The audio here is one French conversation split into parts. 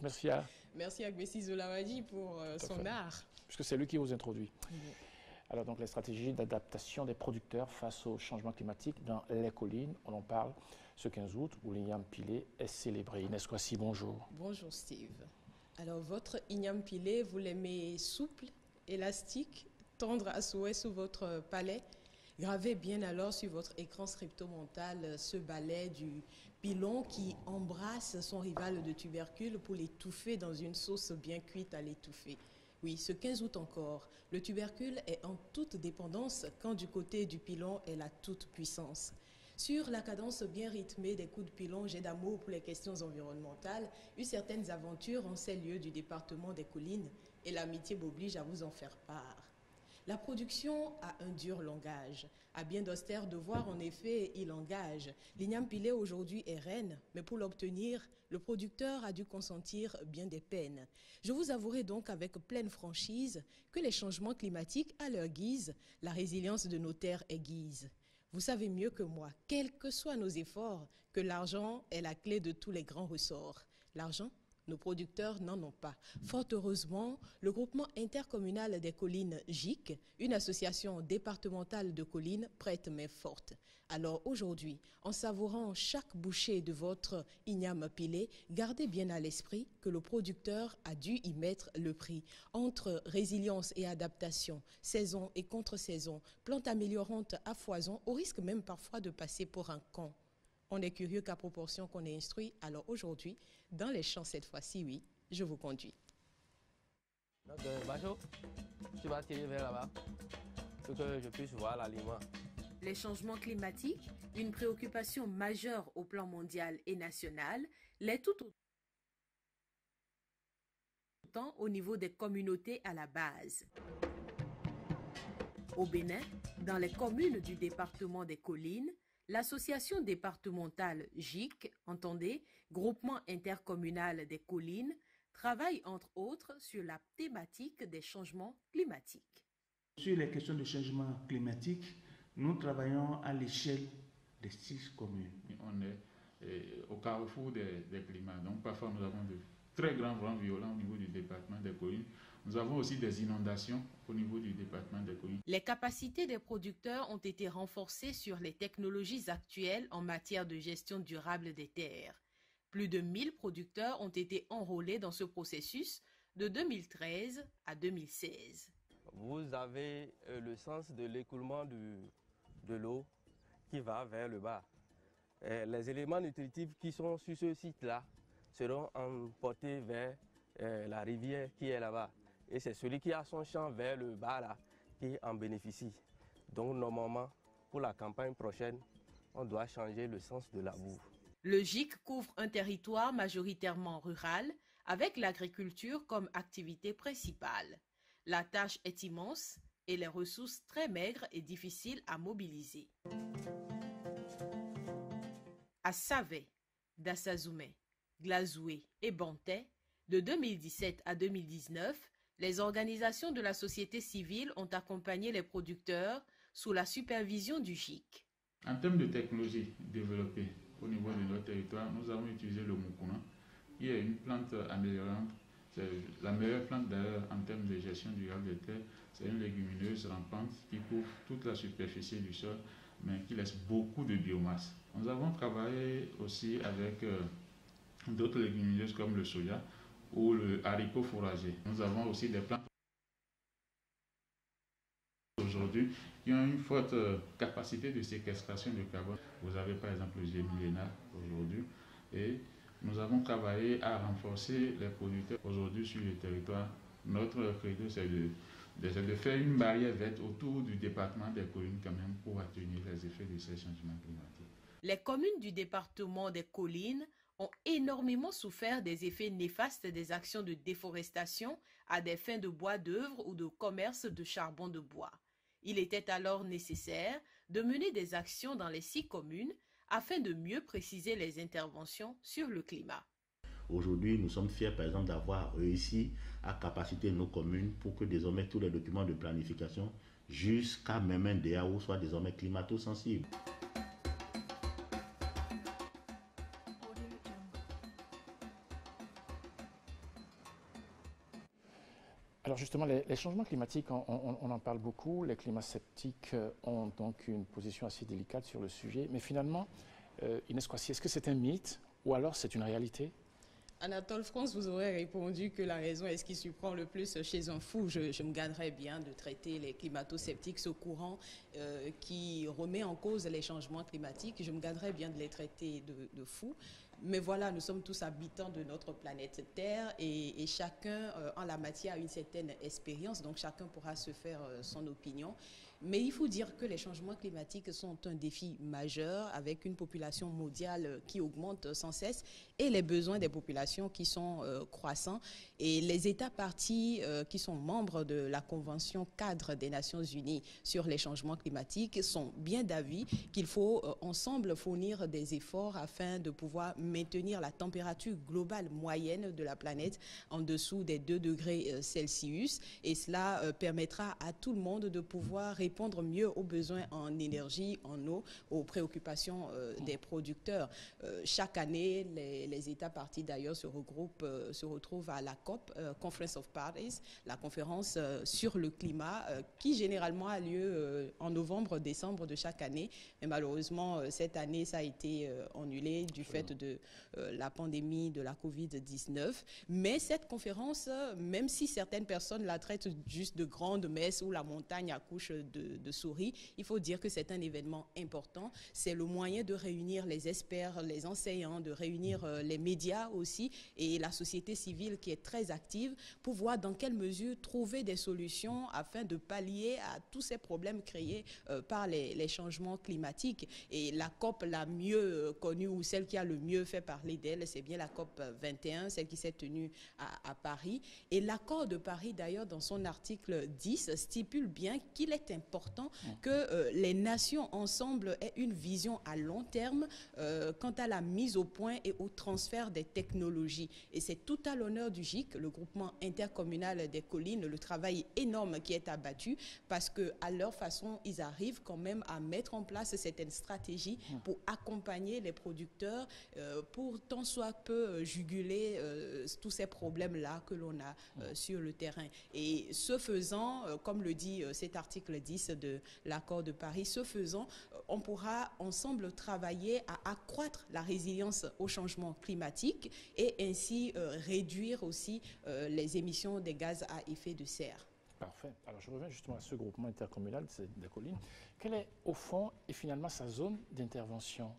merci à... Merci à Gbessi Zolawadi pour son art. Puisque c'est lui qui vous introduit. Oui. Alors donc les stratégies d'adaptation des producteurs face au changement climatique dans les collines, on en parle ce 15 août où l'igname pilé est célébré. Inès Kouassi, bonjour. Bonjour Steve. Alors votre igname pilé, vous l'aimez souple, élastique, tendre à souhait sous votre palais? Gravez bien alors sur votre écran scriptomental ce balai du pilon qui embrasse son rival de tubercule pour l'étouffer dans une sauce bien cuite à l'étouffer. Oui, ce 15 août encore, le tubercule est en toute dépendance quand du côté du pilon est la toute puissance. Sur la cadence bien rythmée des coups de pilon, j'ai d'amour pour les questions environnementales, eu certaines aventures en ces lieux du département des collines et l'amitié m'oblige à vous en faire part. La production a un dur langage. À bien d'austères devoirs, en effet, il engage. L'igname pilé aujourd'hui est reine, mais pour l'obtenir, le producteur a dû consentir bien des peines. Je vous avouerai donc avec pleine franchise que les changements climatiques, à leur guise, la résilience de nos terres aiguise. Vous savez mieux que moi, quels que soient nos efforts, que l'argent est la clé de tous les grands ressorts. L'argent ? Nos producteurs n'en ont pas. Fort heureusement, le groupement intercommunal des collines GIC, une association départementale de collines, prête main forte. Alors aujourd'hui, en savourant chaque bouchée de votre igname pilé, gardez bien à l'esprit que le producteur a dû y mettre le prix. Entre résilience et adaptation, saison et contre-saison, plantes améliorantes à foison, au risque même parfois de passer pour un con. On est curieux qu'à proportion qu'on est instruit. Alors aujourd'hui, dans les champs cette fois-ci, oui, je vous conduis. Donc, Bajo, tu vas tirer vers là-bas pour que je puisse voir l'aliment. Les changements climatiques, une préoccupation majeure au plan mondial et national, l'est tout autant au niveau des communautés à la base. Au Bénin, dans les communes du département des collines, l'association départementale GIC, entendez, Groupement intercommunal des collines, travaille entre autres sur la thématique des changements climatiques. Sur les questions de changement climatique, nous travaillons à l'échelle des 6 communes. On est au carrefour des climats, donc parfois nous avons de très grands vents violents au niveau du département des collines. Nous avons aussi des inondations au niveau du département des collines. Les capacités des producteurs ont été renforcées sur les technologies actuelles en matière de gestion durable des terres. Plus de 1000 producteurs ont été enrôlés dans ce processus de 2013 à 2016. Vous avez le sens de l'écoulement de l'eau qui va vers le bas. Les éléments nutritifs qui sont sur ce site-là seront emportés vers la rivière qui est là-bas. Et c'est celui qui a son champ vers le bas là qui en bénéficie. Donc normalement, pour la campagne prochaine, on doit changer le sens de la boue. Le GIC couvre un territoire majoritairement rural avec l'agriculture comme activité principale. La tâche est immense et les ressources très maigres et difficiles à mobiliser. À Savé, Dassazoumé, Glazoué et Bantais, de 2017 à 2019, les organisations de la société civile ont accompagné les producteurs sous la supervision du GIC. En termes de technologie développée au niveau de notre territoire, nous avons utilisé le moukouna, qui est une plante améliorante. C'est la meilleure plante d'ailleurs en termes de gestion durable des terres. C'est une légumineuse rampante qui couvre toute la superficie du sol, mais qui laisse beaucoup de biomasse. Nous avons travaillé aussi avec d'autres légumineuses comme le soja ou le haricot fourragé. Nous avons aussi des plantes aujourd'hui qui ont une forte capacité de séquestration de carbone. Vous avez par exemple le gémilléna aujourd'hui et nous avons travaillé à renforcer les producteurs aujourd'hui sur le territoire. Notre credo c'est de faire une barrière verte autour du département des collines quand même pour atténuer les effets de ces changements climatiques. Les communes du département des collines ont énormément souffert des effets néfastes des actions de déforestation à des fins de bois d'œuvre ou de commerce de charbon de bois. Il était alors nécessaire de mener des actions dans les 6 communes afin de mieux préciser les interventions sur le climat. Aujourd'hui, nous sommes fiers, par exemple, d'avoir réussi à capaciter nos communes pour que désormais tous les documents de planification jusqu'à même un DAO soient désormais climato-sensibles. Alors justement, les changements climatiques, on en parle beaucoup. Les climat-sceptiques ont donc une position assez délicate sur le sujet. Mais finalement, Inès Kwasi, est-ce que c'est un mythe ou alors c'est une réalité? Anatole France vous aurait répondu que la raison est ce qui surprend le plus chez un fou. Je me garderais bien de traiter les climato-sceptiques, ce courant qui remet en cause les changements climatiques. Je me garderais bien de les traiter de fous. Mais voilà, nous sommes tous habitants de notre planète Terre et chacun en la matière a une certaine expérience, donc chacun pourra se faire son opinion. Mais il faut dire que les changements climatiques sont un défi majeur avec une population mondiale qui augmente sans cesse et les besoins des populations qui sont croissants. Et les États parties qui sont membres de la Convention cadre des Nations Unies sur les changements climatiques sont bien d'avis qu'il faut ensemble fournir des efforts afin de pouvoir maintenir la température globale moyenne de la planète en dessous des 2 degrés Celsius. Et cela permettra à tout le monde de pouvoir répondre mieux aux besoins en énergie, en eau, aux préoccupations des producteurs. Chaque année, les États parties d'ailleurs se retrouvent à la COP, Conference of Parties, la conférence sur le climat, qui généralement a lieu en novembre-décembre de chaque année. Mais malheureusement, cette année, ça a été annulé du fait de la pandémie de la Covid-19. Mais cette conférence, même si certaines personnes la traitent juste de grande messe où la montagne accouche de souris, il faut dire que c'est un événement important. C'est le moyen de réunir les experts, les enseignants, de réunir les médias aussi et la société civile qui est très active pour voir dans quelle mesure trouver des solutions afin de pallier à tous ces problèmes créés par les changements climatiques. Et la COP la mieux connue ou celle qui a le mieux fait parler d'elle, c'est bien la COP 21, celle qui s'est tenue à Paris. Et l'accord de Paris, d'ailleurs, dans son article 10, stipule bien qu'il est important que les nations ensemble aient une vision à long terme quant à la mise au point et au transfert des technologies. Et c'est tout à l'honneur du GIC, le groupement intercommunal des collines, le travail énorme qui est abattu parce qu'à leur façon, ils arrivent quand même à mettre en place certaines stratégies pour accompagner les producteurs pour tant soit peu juguler tous ces problèmes-là que l'on a sur le terrain. Et ce faisant, comme le dit cet article 10 de l'accord de Paris, ce faisant, on pourra ensemble travailler à accroître la résilience au changement climatique et ainsi réduire aussi les émissions des gaz à effet de serre. Parfait. Alors je reviens justement à ce groupement intercommunal des collines. Quelle est au fond et finalement sa zone d'intervention?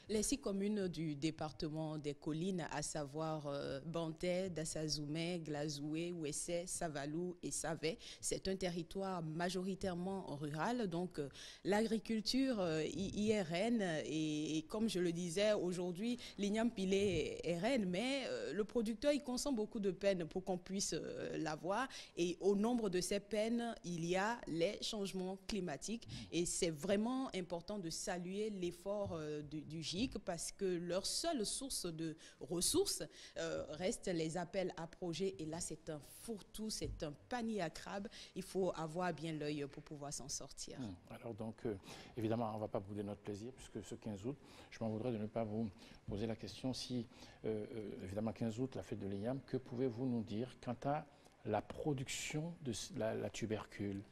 Les 6 communes du département des collines, à savoir Bantais, Dassazoumé, Glazoué, Ouessé, Savalou et Savet, c'est un territoire majoritairement rural. Donc l'agriculture y est reine et comme je le disais, aujourd'hui, l'igname pilé est reine, mais le producteur, il consomme beaucoup de peine pour qu'on puisse l'avoir. Et au nombre de ces peines, il y a les changements climatiques. Et c'est vraiment important de saluer l'effort du GIC parce que leur seule source de ressources reste les appels à projets. Et là, c'est un fourre-tout, c'est un panier à crabes. Il faut avoir bien l'œil pour pouvoir s'en sortir. Alors donc, évidemment, on ne va pas bouder notre plaisir puisque ce 15 août, je m'en voudrais de ne pas vous poser la question si, évidemment, 15 août, la fête de l'igname, que pouvez-vous nous dire quant à la production de la tubercule?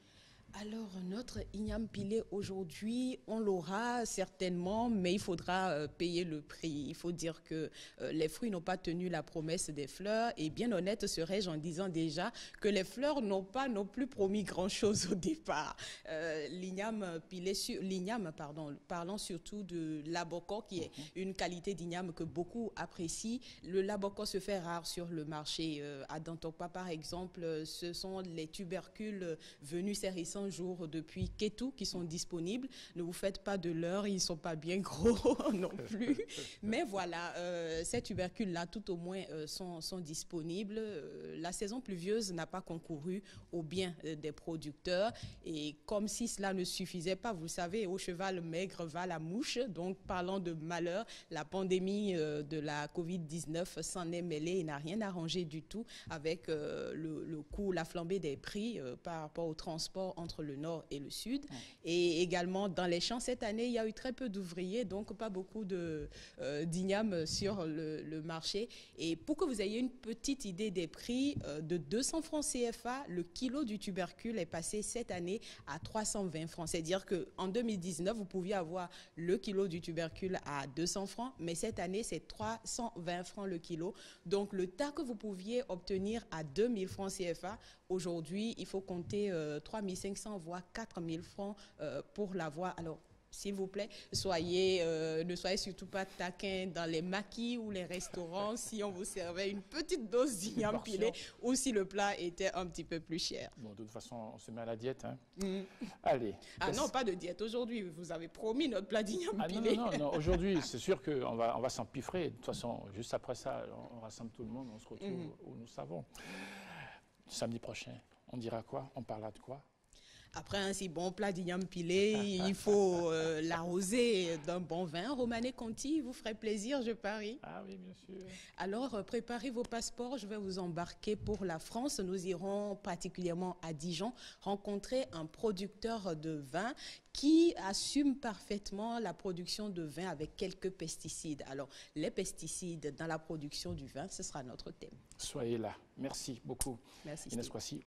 Alors, notre igname pilé aujourd'hui, on l'aura certainement, mais il faudra payer le prix. Il faut dire que les fruits n'ont pas tenu la promesse des fleurs et bien honnête serais-je en disant déjà que les fleurs n'ont pas non plus promis grand-chose au départ. L'igname pilé, parlant surtout de l'abocor qui est une qualité d'igname que beaucoup apprécient. Le labocor se fait rare sur le marché. À Dantopa, par exemple, ce sont les tubercules venus ces récents jours depuis Kétou qui sont disponibles. Ne vous faites pas de l'heure, ils ne sont pas bien gros non plus. Mais voilà, ces tubercules-là, tout au moins, sont disponibles. La saison pluvieuse n'a pas concouru au bien des producteurs. Et comme si cela ne suffisait pas, vous savez, au cheval maigre va la mouche. Donc, parlant de malheur, la pandémie de la Covid-19 s'en est mêlée et n'a rien arrangé du tout avec le coût, la flambée des prix par rapport au transport entre entre le nord et le sud. Et également, dans les champs, cette année, il y a eu très peu d'ouvriers, donc pas beaucoup d'igname sur le marché. Et pour que vous ayez une petite idée des prix, de 200 francs CFA, le kilo du tubercule est passé cette année à 320 francs. C'est-à-dire qu'en 2019, vous pouviez avoir le kilo du tubercule à 200 francs, mais cette année, c'est 320 francs le kilo. Donc, le tas que vous pouviez obtenir à 2000 francs CFA, aujourd'hui, il faut compter 3500 voire 4000 francs pour l'avoir. Alors, s'il vous plaît, ne soyez surtout pas taquins dans les maquis ou les restaurants si on vous servait une petite dose d'igname pilé ou si le plat était un petit peu plus cher. Bon, de toute façon, on se met à la diète. Hein. Allez. Ah non, pas de diète aujourd'hui. Vous avez promis notre plat d'igname pilé. Non. Aujourd'hui, c'est sûr qu'on va s'empiffrer. De toute façon, juste après ça, on rassemble tout le monde, on se retrouve où nous savons. Samedi prochain, on dira quoi? On parlera de quoi? Après un si bon plat d'igname pilé, il faut l'arroser d'un bon vin. Romanée Conti, vous ferait plaisir, je parie. Ah oui, bien sûr. Alors, préparez vos passeports. Je vais vous embarquer pour la France. Nous irons particulièrement à Dijon rencontrer un producteur de vin qui assume parfaitement la production de vin avec quelques pesticides. Alors, les pesticides dans la production du vin, ce sera notre thème. Soyez là. Merci beaucoup. Merci. Inès Kwasi.